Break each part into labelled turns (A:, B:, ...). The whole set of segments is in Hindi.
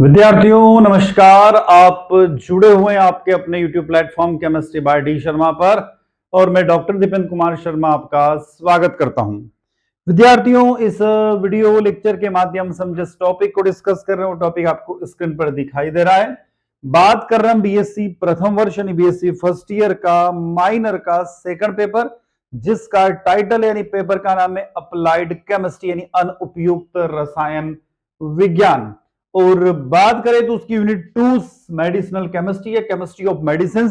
A: विद्यार्थियों नमस्कार। आप जुड़े हुए हैं आपके अपने YouTube platform chemistry bye D Sharma पर और मैं डॉक्टर दीपेंद्र कुमार शर्मा आपका स्वागत करता हूं। विद्यार्थियों, इस वीडियो लेक्चर के माध्यम से हम जिस टॉपिक को डिस्कस कर रहे हैं वो टॉपिक आपको स्क्रीन पर दिखाई दे रहा है। बात कर रहे हैं बीएससी प्रथम वर्ष यानी बीएससी फर्स्ट ईयर का माइनर का सेकंड पेपर, जिसका टाइटल यानी पेपर का नाम है अप्लाइड केमिस्ट्री यानी अनुपयुक्त रसायन विज्ञान। और बात करें तो उसकी यूनिट 2 मेडिसिनल केमिस्ट्री है, केमिस्ट्री ऑफ मेडिसिन,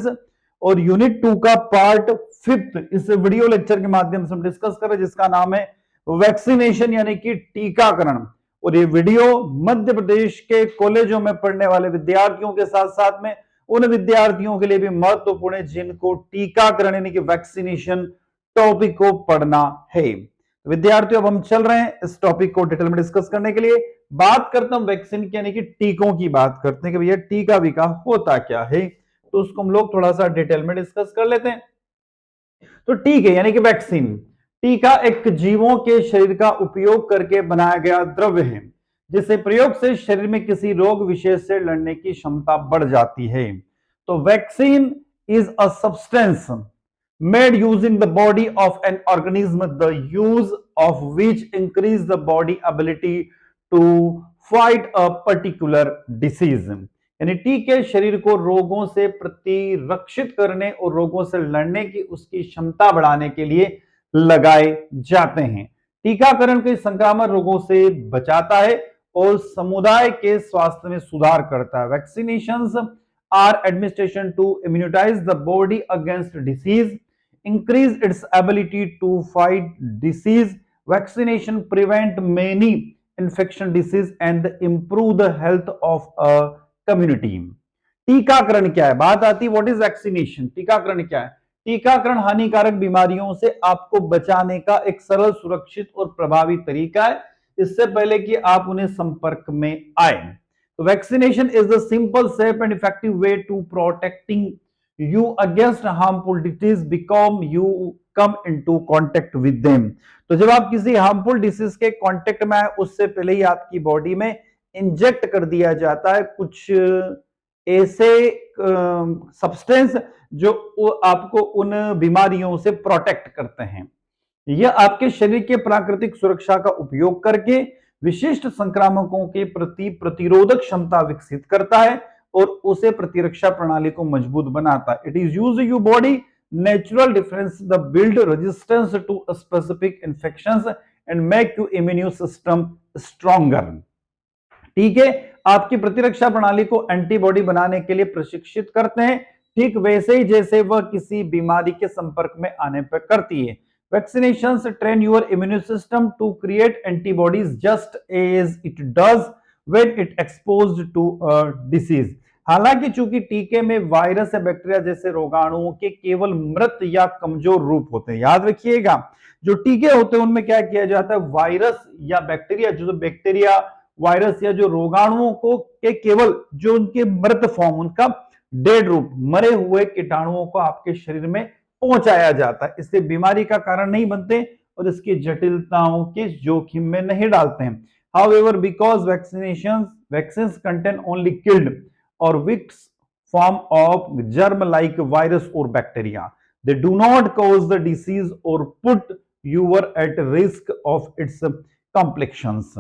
A: और यूनिट 2 का पार्ट 5 इस वीडियो लेक्चर के माध्यम से हम डिस्कस कर रहे हैं, जिसका नाम है वैक्सीनेशन यानी कि टीकाकरण। और ये वीडियो मध्य प्रदेश के कॉलेजों में पढ़ने वाले विद्यार्थियों के साथ साथ में उन विद्यार्थियों के लिए भी महत्वपूर्ण है जिनको टीकाकरण यानी कि वैक्सीनेशन टॉपिक को पढ़ना है। विद्यार्थियों, अब हम चल रहे हैं इस टॉपिक को डिटेल में डिस्कस करने के लिए। बात करता हूं वैक्सीन की यानी कि टीकों की बात करते हैं कि भैया टीका वीका होता क्या है, तो उसको हम लोग थोड़ा सा डिटेल में डिस्कस कर लेते हैं। तो टीके यानी कि वैक्सीन, टीका एक जीवों के शरीर का उपयोग करके बनाया गया द्रव्य है जिससे प्रयोग से शरीर में किसी रोग विशेष से लड़ने की क्षमता बढ़ जाती है। तो vaccine is a substance made using the body of an organism, the use of which increase the body ability to fight a particular disease। यानी टीके शरीर को रोगों से प्रतिरक्षित करने और रोगों से लड़ने की उसकी क्षमता बढ़ाने के लिए लगाए जाते हैं। टीकाकरण के संक्रामक रोगों से बचाता है और समुदाय के स्वास्थ्य में सुधार करता है। Vaccinations are administration to immunize the body against disease, increase its ability to fight disease. Vaccination prevent many infection disease and improve the health of a community। टीकाकरण क्या है, बात आती है व्हाट इज वैक्सीनेशन। टीकाकरण क्या है? टीकाकरण हानिकारक बीमारियों से आपको बचाने का एक सरल, सुरक्षित और प्रभावी तरीका है, इससे पहले कि आप उन्हें संपर्क में आए। तो vaccination is the simple, safe and effective way to protecting you against harmful disease become you come into contact with them। तो जब आप किसी हार्मफुल डिसीज के कांटेक्ट में आए उससे पहले ही आपकी बॉडी में इंजेक्ट कर दिया जाता है कुछ ऐसे सब्सटेंस जो आपको उन बीमारियों से प्रोटेक्ट करते हैं। यह आपके शरीर के प्राकृतिक सुरक्षा का उपयोग करके विशिष्ट संक्रामकों के प्रति प्रतिरोधक क्षमता विकसित करता है और उसे प्रतिरक्षा प्रणाली को मजबूत बनाता है। It is use your body natural difference the build resistance to specific infections and make you immune system stronger. ठीक है, आपकी प्रतिरक्षा प्रणाली को एंटीबॉडी बनाने के लिए प्रशिक्षित करते हैं, ठीक वैसे ही जैसे वह किसी बीमारी के संपर्क में आने पर करती है। Vaccinations train your immune system to create antibodies just as it does when it exposed to a disease। हालांकि चूंकि टीके में वायरस या बैक्टीरिया जैसे रोगाणुओं के केवल मृत या कमजोर रूप होते हैं। याद रखिएगा, जो टीके होते हैं उनमें क्या किया जाता है, वायरस या बैक्टीरिया, जो बैक्टीरिया वायरस या जो रोगाणुओं को के केवल जो उनके मृत फॉर्म, उनका डेड रूप, मरे हुए कीटाणुओं को आपके शरीर में पहुंचाया जाता है। इससे बीमारी का कारण नहीं बनते और इसकी जटिलताओं के जोखिम में नहीं डालते हैं। However, because vaccines contain only killed or weak form of germ like virus or bacteria, they do not cause the disease or put you at risk of its complications।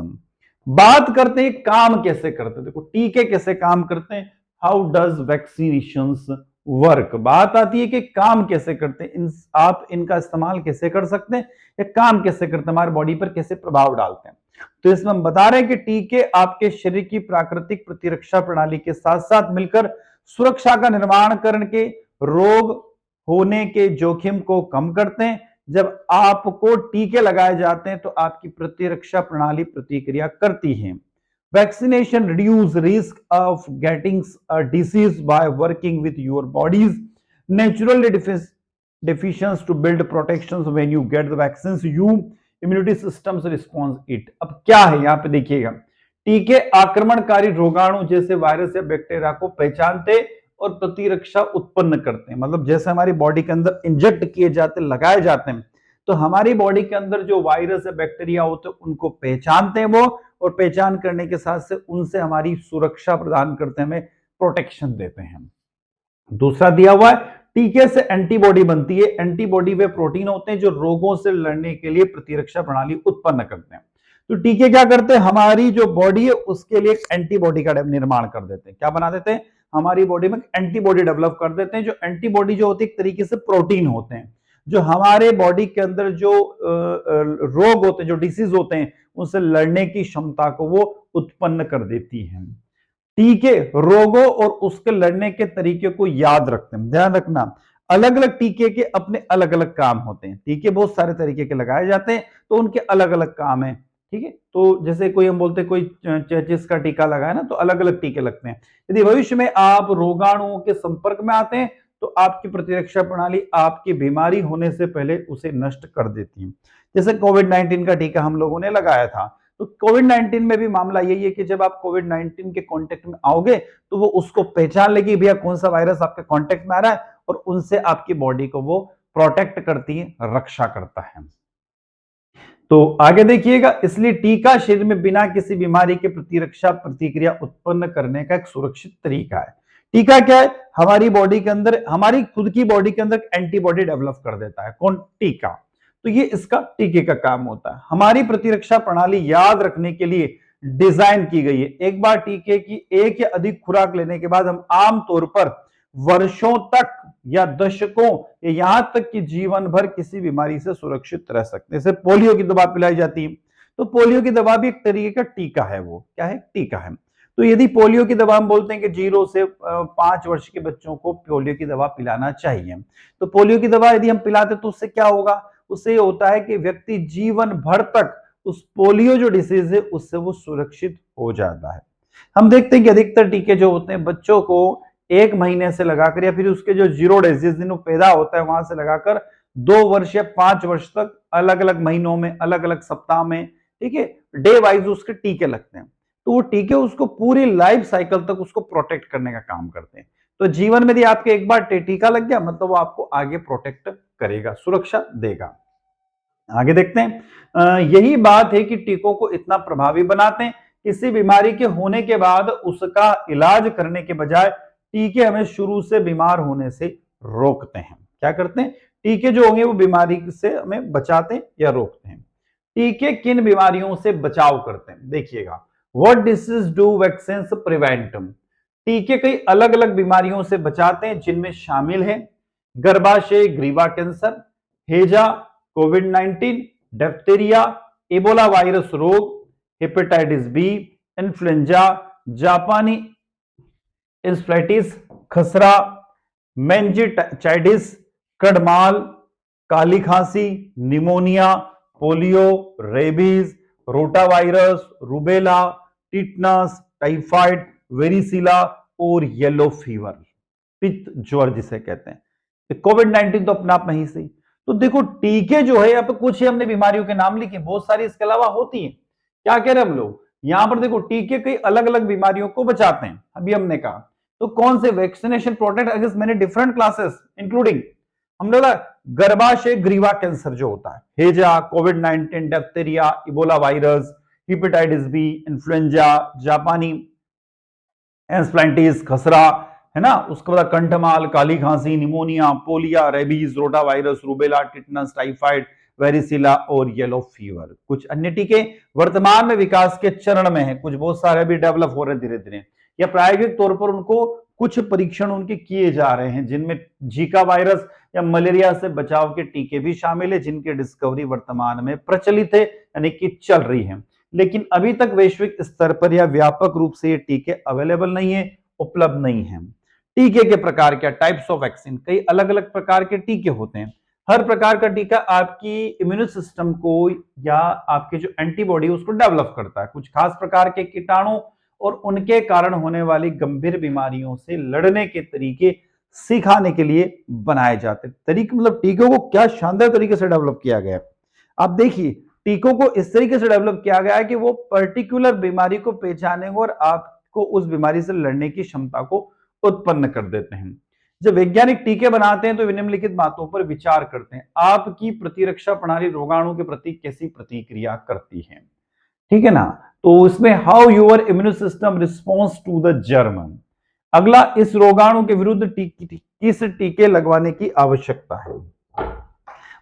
A: बात करते हैं काम कैसे करते हैं। देखो टीके कैसे काम करते हैं, हाउ डज वैक्सीनेशंस वर्क। बात आती है कि काम कैसे करते हैं, आप इनका इस्तेमाल कैसे कर सकते हैं, या काम कैसे करते हैं, हमारी बॉडी पर कैसे प्रभाव डालते हैं। तो इसमें हम बता रहे हैं कि टीके आपके शरीर की प्राकृतिक प्रतिरक्षा प्रणाली के साथ साथ मिलकर सुरक्षा का निर्माण करके रोग होने के जोखिम को कम करते हैं। जब आपको टीके लगाए जाते हैं तो आपकी प्रतिरक्षा प्रणाली प्रतिक्रिया करती है। Vaccination reduce risk of getting a disease by working with your bodies naturally deficient to build protections when you get the vaccines you immunity systems response it। अब क्या है यहां पे देखिएगा, टीके आक्रमणकारी रोगाणु जैसे वायरस या बैक्टीरिया को पहचानते और प्रतिरक्षा उत्पन्न करते हैं। मतलब जैसे हमारी बॉडी के अंदर इंजेक्ट किए जाते, लगाए जाते हैं, तो हमारी बॉडी के अंदर जो वायरस या बैक्टीरिया होते हैं उनको पहचानते हैं वो, और पहचान करने के साथ से उनसे हमारी सुरक्षा प्रदान करते हैं, हमें प्रोटेक्शन देते हैं। दूसरा दिया हुआ है, टीके से एंटीबॉडी बनती है। एंटीबॉडी वे प्रोटीन होते हैं जो रोगों से लड़ने के लिए प्रतिरक्षा प्रणाली उत्पन्न करते हैं। तो टीके क्या करते हैं, हमारी जो बॉडी है उसके लिए एंटीबॉडी का निर्माण कर देते हैं। क्या बना देते हैं, हमारी बॉडी में एंटीबॉडी डेवलप कर देते हैं। जो एंटीबॉडी जो होती है एक तरीके से प्रोटीन होते हैं जो हमारे बॉडी के अंदर जो रोग होते हैं, जो डिसीज होते हैं, उनसे लड़ने की क्षमता को वो उत्पन्न कर देती है। टीके रोगों और उसके लड़ने के तरीके को याद रखते हैं। ध्यान रखना, अलग अलग टीके के अपने अलग अलग काम होते हैं। टीके बहुत सारे तरीके के लगाए जाते हैं तो उनके अलग अलग काम है। ठीक है, तो जैसे कोई हम बोलते हैं कोई चेचिस का टीका लगाया ना, तो अलग अलग टीके लगते हैं। यदि भविष्य में आप रोगाणुओं के संपर्क में आते हैं तो आपकी प्रतिरक्षा प्रणाली आपकी बीमारी होने से पहले उसे नष्ट कर देती है। जैसे कोविड-19 का टीका हम लोगों ने लगाया था, तो कोविड-19 में भी मामला यही है कि जब आप कोविड-19 के कांटेक्ट में आओगे तो वो उसको पहचान लेगी भैया कौन सा वायरस आपके कांटेक्ट में आ रहा है, और उनसे आपकी बॉडी को वो प्रोटेक्ट करती है, रक्षा करता है। तो आगे देखिएगा, इसलिए टीका शरीर में बिना किसी बीमारी के प्रतिरक्षा प्रतिक्रिया उत्पन्न करने का एक सुरक्षित तरीका है। टीका क्या है, हमारी बॉडी के अंदर, हमारी खुद की बॉडी के अंदर एंटीबॉडी डेवलप कर देता है। कौन, टीका। तो ये इसका टीके का काम होता है। हमारी प्रतिरक्षा प्रणाली याद रखने के लिए डिजाइन की गई है। एक बार टीके की एक या अधिक खुराक लेने के बाद हम आमतौर पर वर्षों तक या दशकों या यहां तक कि जीवन भर किसी बीमारी से सुरक्षित रह सकते हैं। जैसे पोलियो की दवा पिलाई जाती है, तो पोलियो की दवा भी एक तरीके का टीका है। वो क्या है, टीका है। तो यदि पोलियो की दवा हम बोलते हैं कि 0 से 5 वर्ष के बच्चों को पोलियो की दवा पिलाना चाहिए, तो पोलियो की दवा यदि हम पिलाते तो उससे क्या होगा, उससे होता है कि व्यक्ति जीवन भर तक उस पोलियो जो डिसीज है उससे वो सुरक्षित हो जाता है। हम देखते हैं कि अधिकतर टीके जो होते हैं बच्चों को 1 महीने से लगाकर, या फिर उसके जो 0 डेज जिस दिन वो पैदा होता है वहां से लगाकर 2 वर्ष या 5 वर्ष तक अलग अलग महीनों में, अलग अलग सप्ताह में, ठीक है, डे वाइज उसके टीके लगते हैं। तो वो टीके उसको पूरी लाइफ साइकिल तक उसको प्रोटेक्ट करने का काम करते हैं। तो जीवन में यदि आपके एक बार टीका लग गया मतलब वो आपको आगे प्रोटेक्ट करेगा, सुरक्षा देगा। आगे देखते हैं, यही बात है कि टीकों को इतना प्रभावी बनाते हैं। किसी बीमारी के होने के बाद उसका इलाज करने के बजाय टीके हमें शुरू से बीमार होने से रोकते हैं। क्या करते हैं, टीके जो होंगे वो बीमारी से हमें बचाते हैं या रोकते हैं। टीके किन बीमारियों से बचाव करते हैं, देखिएगा, what disease do vaccines prevent. टीके कई अलग अलग बीमारियों से बचाते हैं जिनमें शामिल है गर्भाशय ग्रीवा कैंसर, हेजा, कोविड-19, डिप्थीरिया, इबोला वायरस रोग, हेपेटाइटिस बी, इन्फ्लुएंजा, जापानी इंसेफ्लाइटिस, खसरा, मेनिंजाइटिस, कड़माल, काली खांसी, pneumonia, polio, rabies, rotavirus, rubella, tetanus, typhoid, वेरिसिला और येलो फीवर, पित्त ज्वर जिसे कहते हैं। कोविड-19 तो अपने आप में ही सही। तो देखो टीके जो है, अब कुछ ही हमने बीमारियों के नाम लिखे, बहुत सारी इसके अलावा होती हैं। क्या कह रहे हैं हम लोग, यहां पर देखो टीके कई अलग अलग बीमारियों को बचाते हैं, अभी हमने कहा। तो कौन से, vaccination protect against many different classes including, हमने बोला गर्भाशय ग्रीवा कैंसर जो होता है, हेजा, कोविड-19, diphtheria, Ebola virus, hepatitis B, influenza, जापानी एंसेफ्लाइटिस, खसरा, है ना, उसके बाद कंठमाल, काली खांसी, pneumonia, polio, rabies, rota virus, rubella, tetanus, typhoid, वेरिसिला और येलो फीवर। कुछ अन्य टीके वर्तमान में विकास के चरण में हैं, कुछ बहुत सारे भी डेवलप हो रहे हैं धीरे धीरे, या प्रायोगिक तौर पर उनको कुछ परीक्षण उनके किए जा रहे हैं, जिनमें जीका वायरस या मलेरिया से बचाव के टीके भी शामिल है, जिनकी डिस्कवरी वर्तमान में प्रचलित है, यानी कि चल रही है। लेकिन अभी तक वैश्विक स्तर पर या व्यापक रूप से ये टीके अवेलेबल नहीं है, उपलब्ध नहीं है। टीके के प्रकार क्या, टाइप्स ऑफ वैक्सीन, कई अलग अलग प्रकार के टीके होते हैं। हर प्रकार का टीका आपकी इम्यून सिस्टम को या आपके जो एंटीबॉडी उसको डेवलप करता है। कुछ खास प्रकार के कीटाणु और उनके कारण होने वाली गंभीर बीमारियों से लड़ने के तरीके सिखाने के लिए बनाए जाते हैं। तरीके मतलब टीकों को क्या शानदार तरीके से डेवलप किया गया है। आप देखिए, टीकों को इस तरीके से डेवलप किया गया है कि वो पर्टिकुलर बीमारी को पहचानेंगे और आपको उस बीमारी से लड़ने की क्षमता को उत्पन्न कर देते हैं। जब वैज्ञानिक टीके बनाते हैं तो वे निम्नलिखित बातों पर विचार करते हैं। आपकी प्रतिरक्षा प्रणाली रोगाणु के प्रति कैसी प्रतिक्रिया करती है, ठीक है ना। तो इसमें how your immune system response to the germ. अगला, इस रोगाणु के विरुद्ध किस टीके लगवाने की आवश्यकता है।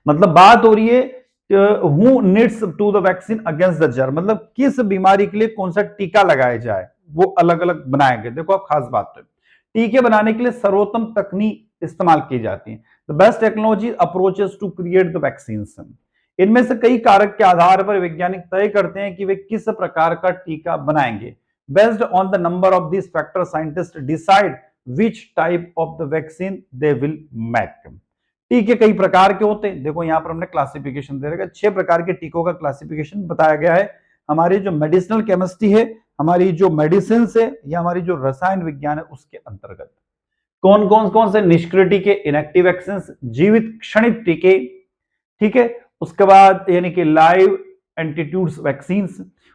A: मतलब बात हो रही है who needs to the vaccine against the germ, मतलब किस बीमारी के लिए कौन सा टीका लगाया जाए, वो अलग अलग बनाए गए। देखो आप खास बात है, टीके बनाने के लिए सर्वोत्तम तकनीक इस्तेमाल की जाती है। The best technology approaches to create the vaccine. इनमें से कई कारक के आधार पर वैज्ञानिक तय करते हैं कि वे किस प्रकार का टीका बनाएंगे। Based on the number of this factor scientist decide which type of the vaccine they will make. टीके कई प्रकार के होते हैं। देखो यहां पर हमने क्लासिफिकेशन दे रखा है, 6 प्रकार के टीकों का क्लासिफिकेशन बताया गया है। हमारी जो मेडिसिनल केमिस्ट्री है, हमारी जो मेडिसिन है, या हमारी जो रसायन विज्ञान है, उसके अंतर्गत कौन कौन से निष्क्रिय टीके, इनएक्टिव वैक्सीन, जीवित क्षणिक टीके, ठीक है। उसके बाद यानी कि लाइव एंटीट्यूड्स वैक्सीन,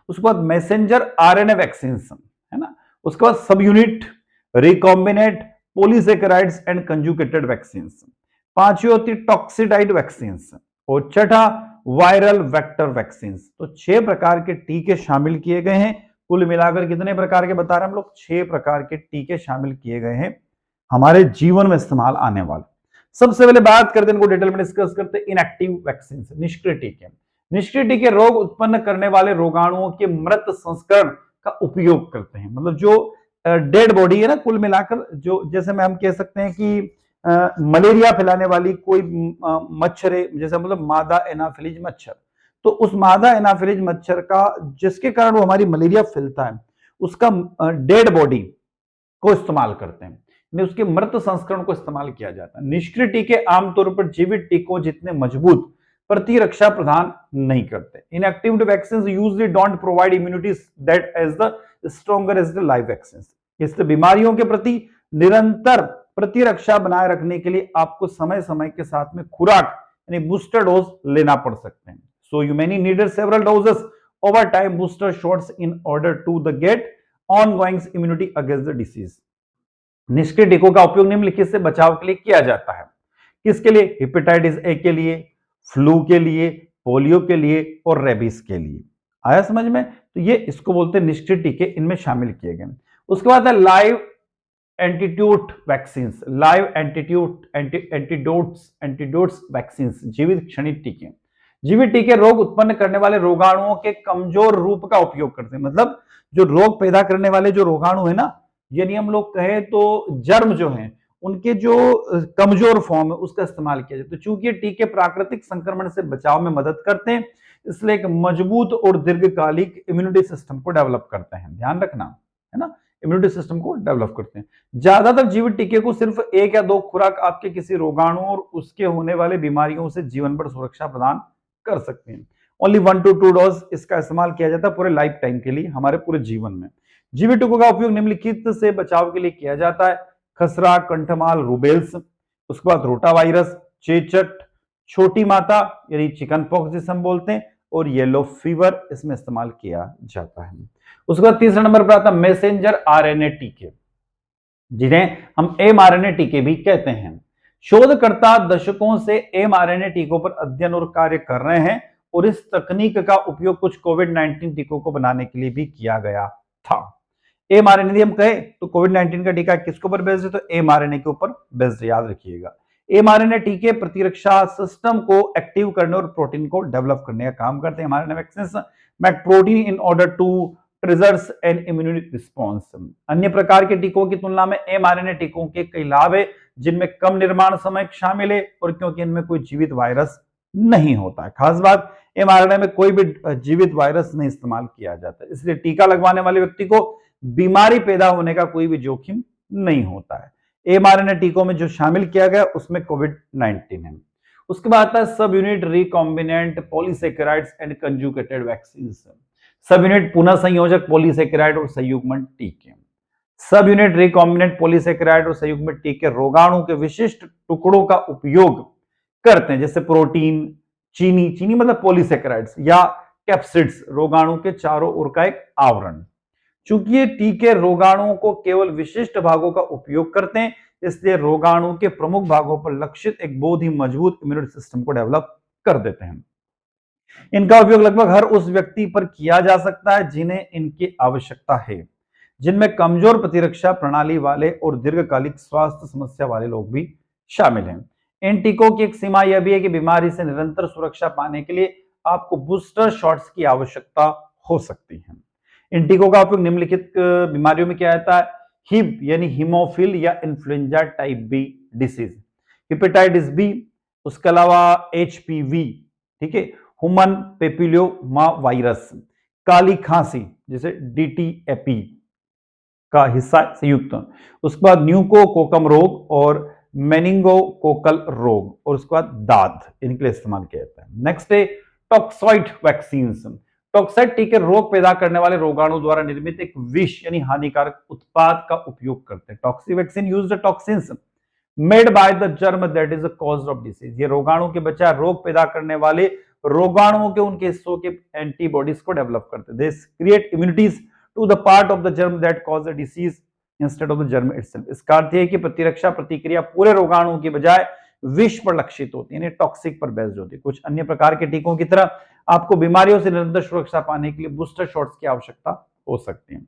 A: उसके बाद मैसेंजर आरएनए वैक्सीन, है ना। उसके बाद सब unit, recombinant, polysaccharides and conjugated vaccine. पांचवी होती टॉक्सिडाइड वैक्सीन, और छठा वायरल वेक्टर वैक्सीन। तो 6 प्रकार के टीके शामिल किए गए हैं। कुल मिलाकर कितने प्रकार के बता रहे हैं हम लोग, 6 प्रकार के टीके शामिल किए गए हैं हमारे जीवन में इस्तेमाल आने वाले। सबसे पहले बात करते हैं, इनको डिटेल में डिस्कस करते हैं। इनएक्टिव वैक्सीन, निष्क्रिय टीके। निष्क्रिय टीके रोग उत्पन्न करने वाले रोगाणुओं के मृत संस्करण का उपयोग करते हैं। मतलब जो डेड बॉडी है ना, कुल मिलाकर जो, जैसे में हम कह सकते हैं कि मलेरिया फैलाने वाली कोई मच्छर है, जैसे मतलब मादा एनाफिलीज मच्छर, तो उस मादा एनाफिलीज मच्छर का जिसके कारण वो हमारी मलेरिया फैलता है, उसका डेड बॉडी को इस्तेमाल करते हैं, उसके मृत संस्करण को इस्तेमाल किया जाता है। निष्क्रिय टीके आमतौर पर जीवित टीकों जितने मजबूत प्रतिरक्षा प्रदान नहीं करते। Inactive vaccine usually don't provide immunity that as the stronger as the live vaccine. इसलिए बीमारियों के प्रति निरंतर प्रतिरक्षा बनाए रखने के लिए आपको समय समय के साथ में खुराक यानी बूस्टर डोज लेना पड़ सकते हैं। So you many needed several doses over time booster shots in order to the get ongoing immunity against the disease. निष्क्रिय टीकों का उपयोग निम्नलिखित से बचाव के लिए किया जाता है। किसके लिए? हेपेटाइटिस ए के लिए, फ्लू के लिए, पोलियो के लिए और रेबीज के लिए। आया समझ में? तो ये इसको बोलते हैं निष्क्रिय टीके, इनमें शामिल किए गए। उसके बाद है live attenuated vaccine, live antidotes vaccine, जीवित क्षणिक टीके। जीवित टीके रोग उत्पन्न करने वाले रोगाणुओं के कमजोर रूप का उपयोग करते हैं। मतलब जो रोग पैदा करने वाले जो रोगाणु है ना, यानी हम लोग कहे तो जर्म जो हैं, उनके जो कमजोर फॉर्म है उसका इस्तेमाल किया जाता है। चूंकि ये टीके प्राकृतिक संक्रमण से बचाव में मदद करते हैं, इसलिए एक मजबूत और दीर्घकालिक इम्यूनिटी सिस्टम को डेवलप करते हैं। ध्यान रखना, है ना, इम्यूनिटी सिस्टम को डेवलप करते हैं। ज्यादातर जीवित टीके को सिर्फ 1 या 2 खुराक आपके किसी रोगाणु और उसके होने वाले बीमारियों से जीवन भर सुरक्षा प्रदान कर सकते हैं। ओनली 1 to 2 डोज इसका इस्तेमाल किया जाता है पूरे लाइफ टाइम के लिए, हमारे पूरे जीवन में। जीवित टीकों का उपयोग निम्नलिखित से बचाव के लिए किया जाता है। खसरा, कंठमाल, रूबेल्स, उसके बाद रोटा वायरस, चेचक, छोटी माता यानी चिकन पॉक्स जिसे हम बोलते हैं, और येलो फीवर इसमें इस्तेमाल किया जाता है। उसके बाद तीसरा नंबर पर आता है मैसेंजर आरएनए टीके, जिन्हें हम एमआरएनए टीके भी कहते हैं। शोधकर्ता दशकों से एमआरएनए टीकों पर अध्ययन और कार्य कर रहे हैं, और इस तकनीक का उपयोग कुछ कोविड-19 टीकों को बनाने के लिए भी किया गया था। एमआरएनए हम कहे तो कोविड-19 का टीका किसके ऊपर बेस्ड है? तो एमआरएनए के ऊपर बेस्ड, याद रखिएगा। एमआरएनए टीके प्रतिरक्षा सिस्टम को एक्टिव करने और प्रोटीन को डेवलप करने का काम करते हैं। MRNA vaccine make protein in order to triggers an immunity response. अन्य प्रकार के टीकों की तुलना में एमआरएनए टीकों के कई लाभ है, जिनमें कम निर्माण समय शामिल है, और क्योंकि इनमें कोई जीवित वायरस नहीं होता है। खास बात, एमआरएनए में कोई भी जीवित वायरस नहीं इस्तेमाल किया जाता, इसलिए टीका लगवाने वाले व्यक्ति को बीमारी पैदा होने का कोई भी जोखिम नहीं होता है। एमआरएनए टीकों में जो शामिल किया गया उसमें कोविड-19 है। उसके बाद आता है सब unit recombinant polysaccharides and conjugated vaccine. सब यूनिट पुनः संयोजक पॉलीसेकेराइड और संयुग्मन टीके। सब यूनिट रिकॉम्बिनेंट पॉलीसेकेराइड और संयुग्मन टीके रोगाणु के विशिष्ट टुकड़ों का उपयोग करते हैं, जैसे प्रोटीन, चीनी मतलब पॉलीसेकेराइड्स, या कैप्सिड्स, रोगाणु के चारों ओर का एक आवरण। चूंकि ये टीके रोगाणुओं को केवल विशिष्ट भागों का उपयोग करते हैं, इसलिए रोगाणु के प्रमुख भागों पर लक्षित एक बहुत ही मजबूत इम्यूनिटी सिस्टम को डेवलप कर देते हैं। इनका उपयोग लगभग हर उस व्यक्ति पर किया जा सकता है जिन्हें इनकी आवश्यकता है, जिनमें कमजोर प्रतिरक्षा प्रणाली वाले और दीर्घकालिक स्वास्थ्य समस्या वाले लोग भी शामिल हैं। इन टीकों की एक सीमा यह भी है कि बीमारी से निरंतर सुरक्षा पाने के लिए आपको बूस्टर शॉट्स की आवश्यकता हो सकती है। इन टीकों का उपयोग निम्नलिखित बीमारियों में किया जाता है। हिब यानी हीमोफिल या influenza type B disease, hepatitis B, उसके अलावा एचपीवी, ठीक है, ह्यूमन पेपिलोमा वायरस, काली खांसी जैसे डीटीएपी का हिस्सा संयुक्त, उसके बाद न्यूकोकोकम रोग और मेनिंगोकोकल रोग, और उसके बाद दाद, इनके लिए इस्तेमाल किया जाता है। नेक्स्ट है टॉक्सॉइड वैक्सीन। टॉक्साइड टीके रोग पैदा करने वाले रोगाणु द्वारा निर्मित एक विष यानी हानिकारक उत्पाद का उपयोग करते हैं। Taxi vaccine used toxins made by the germ that is the cause of disease. ये रोगाणु के बजाय रोग पैदा करने वाले रोगाणुओं के उनके हिस्सों के एंटीबॉडीज को डेवलप करते हैं। This create immunities to the part of the germ that cause the disease instead of the germ itself. इसका अर्थ है कि प्रतिरक्षा प्रतिक्रिया पूरे रोगाणुओं के बजाय विष पर लक्षित होती है, टॉक्सिक पर बेस्ड होती है। कुछ अन्य प्रकार के टीकों की तरह आपको बीमारियों से निरंतर सुरक्षा पाने के लिए बूस्टर शॉट्स की आवश्यकता हो सकती है।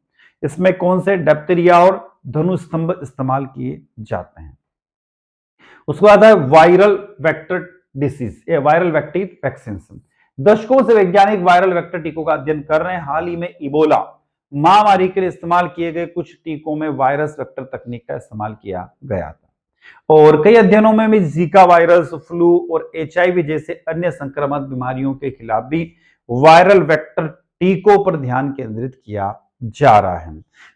A: इसमें कौन से डिप्थीरिया और धनुस्तंभ इस्तेमाल किए जाते हैं। उसके बाद है वायरल वेक्टर डिसीज, ये वायरल वेक्टर वैक्सीन। दशकों से वैज्ञानिक वायरल वेक्टर टीकों का अध्ययन कर रहे हैं। हाल ही में इबोला महामारी के लिए इस्तेमाल किए गए कुछ टीकों में वायरस वेक्टर तकनीक का इस्तेमाल किया गया था, और कई अध्ययनों में भी जीका वायरस, फ्लू और एचआईवी जैसे अन्य संक्रामक बीमारियों के खिलाफ भी वायरल वेक्टर टीकों पर ध्यान केंद्रित किया जा रहा है।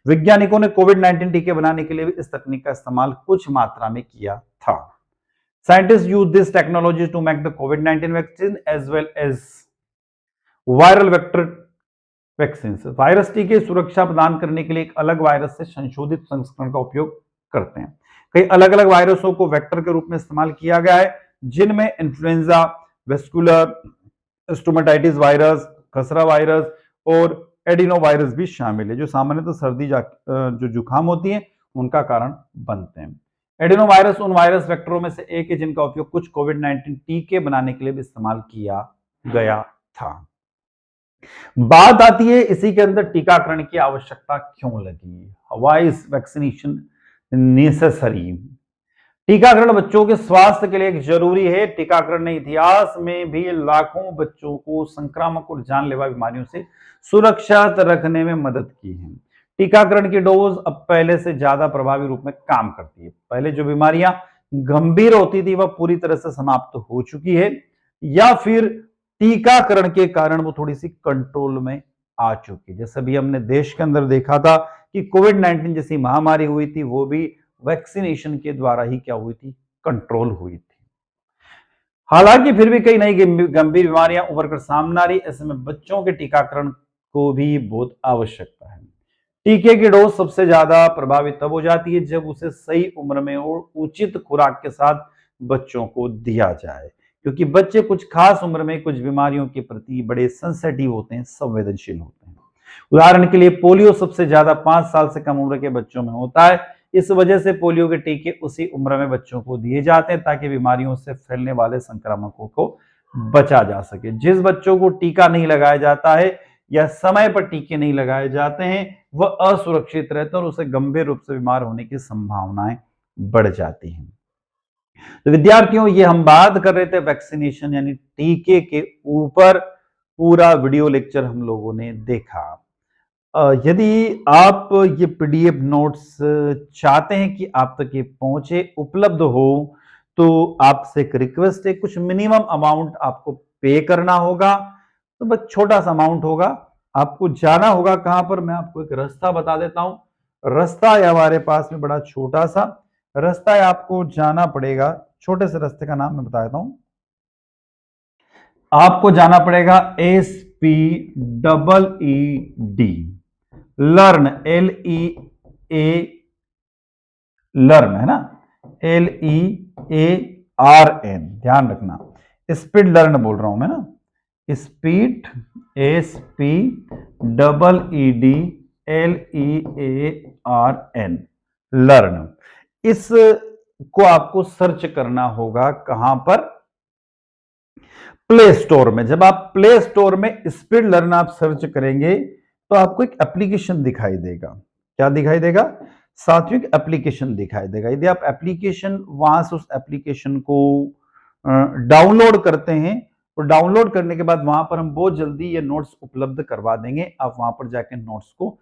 A: वैज्ञानिकों ने कोविड-19 टीके बनाने के लिए भी इस तकनीक का इस्तेमाल कुछ मात्रा में किया था। Scientist use this technology to make the कोविड-19 vaccine as well as viral vector vaccine. Virus टीके सुरक्षा प्रदान करने के लिए एक अलग वायरस से संशोधित संस्करण का उपयोग करते हैं। कई अलग अलग वायरसों को वेक्टर के रूप में इस्तेमाल किया गया है, जिनमें इन्फ्लुएंजा, वेस्कुलर स्टोमेटाइटिस वायरस, खसरा वायरस और एडिनो वायरस भी शामिल है, जो सामान्यतः सर्दी जो जुकाम होती है उनका कारण बनते हैं। एडिनो वायरस उन वायरस वेक्टरों में से एक है जिनका उपयोग कुछ कोविड-19 टीके बनाने के लिए भी इस्तेमाल किया गया था। बात आती है इसी के अंदर टीकाकरण की आवश्यकता क्यों लगी, व्हाई इज वैक्सीनेशन नेसेसरी। टीकाकरण बच्चों के स्वास्थ्य के लिए एक जरूरी है। टीकाकरण ने इतिहास में भी लाखों बच्चों को संक्रामक और जानलेवा बीमारियों से सुरक्षित रखने में मदद की है। टीकाकरण की डोज अब पहले से ज्यादा प्रभावी रूप में काम करती है। पहले जो बीमारियां गंभीर होती थी वह पूरी तरह से समाप्त हो चुकी है, या फिर टीकाकरण के कारण वो थोड़ी सी कंट्रोल में आ चुकी है। जैसे भी हमने देश के अंदर देखा था कि कोविड-19 जैसी महामारी हुई थी, वो भी वैक्सीनेशन के द्वारा ही क्या हुई थी, कंट्रोल हुई थी। हालांकि फिर भी कई नई गंभीर बीमारियां उभर कर सामने आ रही, ऐसे में बच्चों के टीकाकरण को भी बहुत आवश्यकता है। टीके की डोज सबसे ज्यादा प्रभावित तब हो जाती है जब उसे सही उम्र में और उचित खुराक के साथ बच्चों को दिया जाए, क्योंकि बच्चे कुछ खास उम्र में कुछ बीमारियों के प्रति बड़े सेंसिटिव होते हैं, संवेदनशील होते हैं। उदाहरण के लिए पोलियो सबसे ज्यादा 5 साल से कम उम्र के बच्चों में होता है। इस वजह से पोलियो के टीके उसी उम्र में बच्चों को दिए जाते हैं ताकि बीमारियों से फैलने वाले संक्रामकों को बचा जा सके। जिस बच्चों को टीका नहीं लगाया जाता है या समय पर टीके नहीं लगाए जाते हैं, वह असुरक्षित रहते हैं और उसे गंभीर रूप से बीमार होने की संभावनाएं बढ़ जाती हैं। तो विद्यार्थियों, ये हम बात कर रहे थे वैक्सीनेशन यानी टीके के ऊपर। पूरा वीडियो लेक्चर हम लोगों ने देखा। यदि आप ये पीडीएफ नोट्स चाहते हैं कि आप तक ये पहुंचे, उपलब्ध हो, तो आपसे एक रिक्वेस्ट है, कुछ मिनिमम अमाउंट आपको पे करना होगा। तो बस छोटा सा अमाउंट होगा। आपको जाना होगा कहां पर, मैं आपको एक रास्ता बता देता हूं। रास्ता है हमारे पास में बड़ा छोटा सा रास्ता है, आपको जाना पड़ेगा। छोटे से रास्ते का नाम मैं बता देता हूं। आपको जाना पड़ेगा SPEED, लर्न, लर्न है ना, LEARN, ध्यान रखना, स्पीड लर्न बोल रहा हूं मैं ना, स्पीड SPEED LEARN, लर्न। इस को आपको सर्च करना होगा कहां पर, प्ले स्टोर में। जब आप प्ले स्टोर में स्पीड लर्न आप सर्च करेंगे तो आपको एक एप्लीकेशन दिखाई देगा। क्या दिखाई देगा साथियों? एक एप्लीकेशन दिखाई देगा। यदि आप एप्लीकेशन वहां से उस एप्लीकेशन को डाउनलोड करते हैं और डाउनलोड करने के बाद वहां पर हम बहुत जल्दी ये नोट्स उपलब्ध करवा देंगे। आप वहां पर जाकर नोट्स को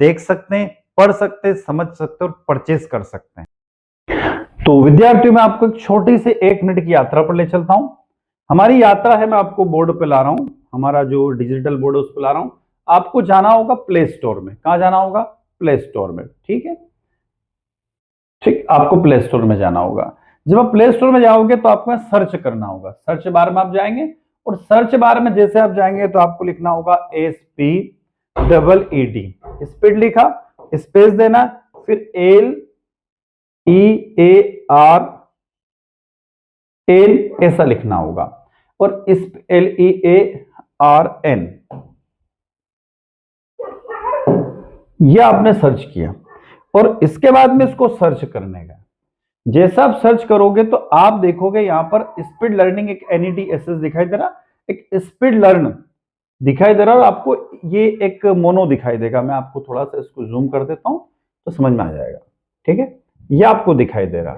A: देख सकते हैं, पढ़ सकते हैं, समझ सकते हैं और परचेज कर सकते हैं। तो विद्यार्थियों मैं आपको एक छोटी सी 1 मिनट की यात्रा पर ले चलता हूं। हमारी यात्रा है, मैं आपको बोर्ड पे ला रहा हूं, हमारा जो डिजिटल बोर्ड है उस पर ला रहा हूं। आपको जाना होगा प्ले स्टोर में। कहां जाना होगा? प्ले स्टोर में। ठीक है, ठीक, आपको प्ले स्टोर में जाना होगा। जब आप प्ले स्टोर में जाओगे तो आपको सर्च करना होगा। सर्च बार में आप जाएंगे और सर्च बार में जैसे आप जाएंगे तो आपको लिखना होगा SPEED। स्पीड लिखा, स्पेस देना, फिर LEAR ऐसा लिखना होगा और इस LEARN यह आपने सर्च किया और इसके बाद में इसको सर्च करने का। जैसा आप सर्च करोगे तो आप देखोगे यहां पर स्पीड लर्निंग एक NEDSS दिखाई दे रहा, एक स्पीड लर्न दिखाई दे रहा और आपको ये एक मोनो दिखाई देगा। मैं आपको थोड़ा सा इसको जूम कर देता हूं तो समझ में आ जाएगा। ठीक है, ये आपको दिखाई दे रहा।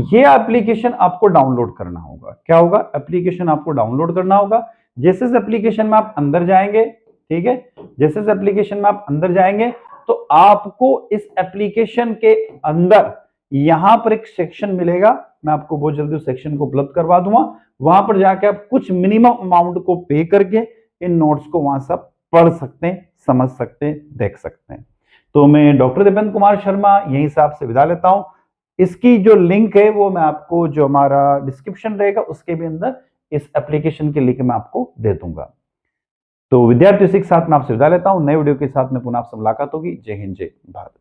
A: ये एप्लीकेशन आपको डाउनलोड करना होगा। क्या होगा? एप्लीकेशन आपको डाउनलोड करना होगा। जैसे इस एप्लीकेशन में आप अंदर जाएंगे, ठीक है, जैसे इस एप्लीकेशन में आप अंदर जाएंगे तो आपको इस एप्लीकेशन के अंदर यहां पर एक सेक्शन मिलेगा। मैं आपको बहुत जल्दी उस सेक्शन को उपलब्ध करवा दूंगा। वहां पर जाके आप कुछ मिनिमम अमाउंट को पे करके इन नोट्स को वहां से पढ़ सकते हैं, समझ सकते हैं, देख सकते हैं। तो मैं डॉक्टर दीपेंद्र कुमार शर्मा यहीं से आपसे विदा लेता हूं। इसकी जो लिंक है वो मैं आपको जो हमारा डिस्क्रिप्शन रहेगा उसके भी अंदर इस एप्लीकेशन की लिंक मैं आपको दे दूंगा। तो विद्यार्थियों के साथ मैं आपसे विदा लेता हूं। नए वीडियो के साथ में पुनः आपसे मुलाकात होगी। जय हिंद, जय भारत।